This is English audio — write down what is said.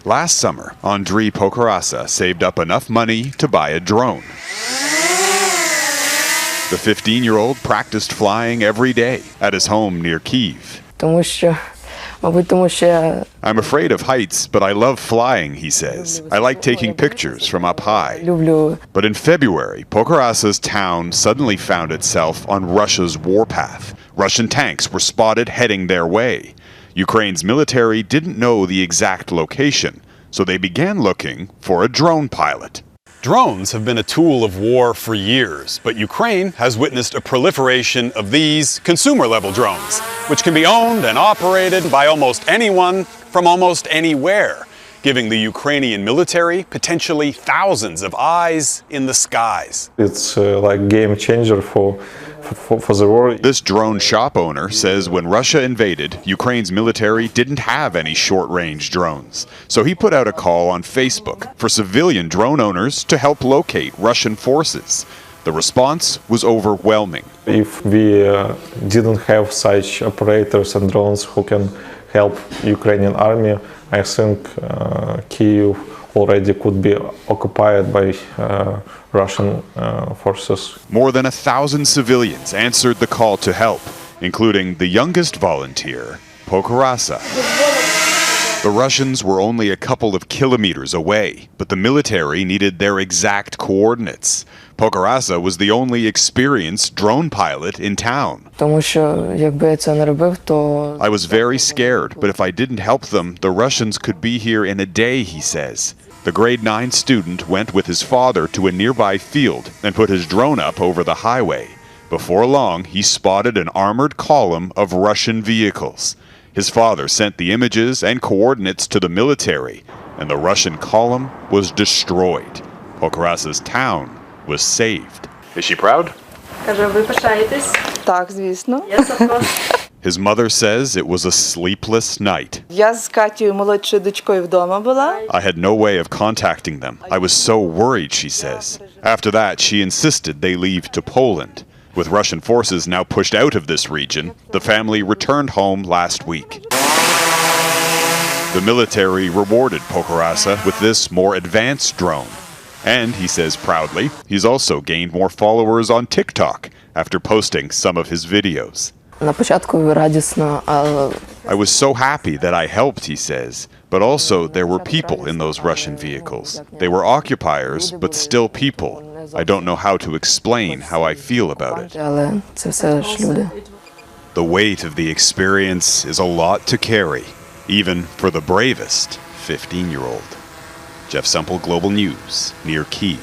Last summer, Andriy Pokorasa saved up enough money to buy a drone. The 15-year-old practiced flying every day at his home near Kyiv. I'm afraid of heights, but I love flying, he says. I like taking pictures from up high. But in February, Pokorasa's town suddenly found itself on Russia's warpath. Russian tanks were spotted heading their way. Ukraine's military didn't know the exact location, so they began looking for a drone pilot. Drones have been a tool of war for years, but Ukraine has witnessed a proliferation of these consumer-level drones, which can be owned and operated by almost anyone from almost anywhere, giving the Ukrainian military potentially thousands of eyes in the skies. It's like a game changer for the war. This drone shop owner says when Russia invaded, Ukraine's military didn't have any short-range drones. So he put out a call on Facebook for civilian drone owners to help locate Russian forces. The response was overwhelming. If we didn't have such operators and drones who can help Ukrainian army, I think Kyiv already could be occupied by Russian forces. More than 1,000 civilians answered the call to help, including the youngest volunteer, Pokorasa. The Russians were only a couple of kilometers away, but the military needed their exact coordinates. Pokorasa was the only experienced drone pilot in town. I was very scared, but if I didn't help them, the Russians could be here in a day, he says. The grade 9 student went with his father to a nearby field and put his drone up over the highway. Before long, he spotted an armored column of Russian vehicles. His father sent the images and coordinates to the military, and the Russian column was destroyed. Pokorasa's town was saved. Is she proud? Так, звісно. Yes, of course. His mother says it was a sleepless night. Я з Катєю, молодшою дочкою, вдома була. I had no way of contacting them. I was so worried, she says. After that, she insisted they leave to Poland. With Russian forces now pushed out of this region, the family returned home last week. The military rewarded Pokorasa with this more advanced drone. And, he says proudly, he's also gained more followers on TikTok after posting some of his videos. I was so happy that I helped, he says, but also there were people in those Russian vehicles. They were occupiers, but still people. I don't know how to explain how I feel about it. The weight of the experience is a lot to carry, even for the bravest 15-year-old. Jeff Semple, Global News, near Kyiv.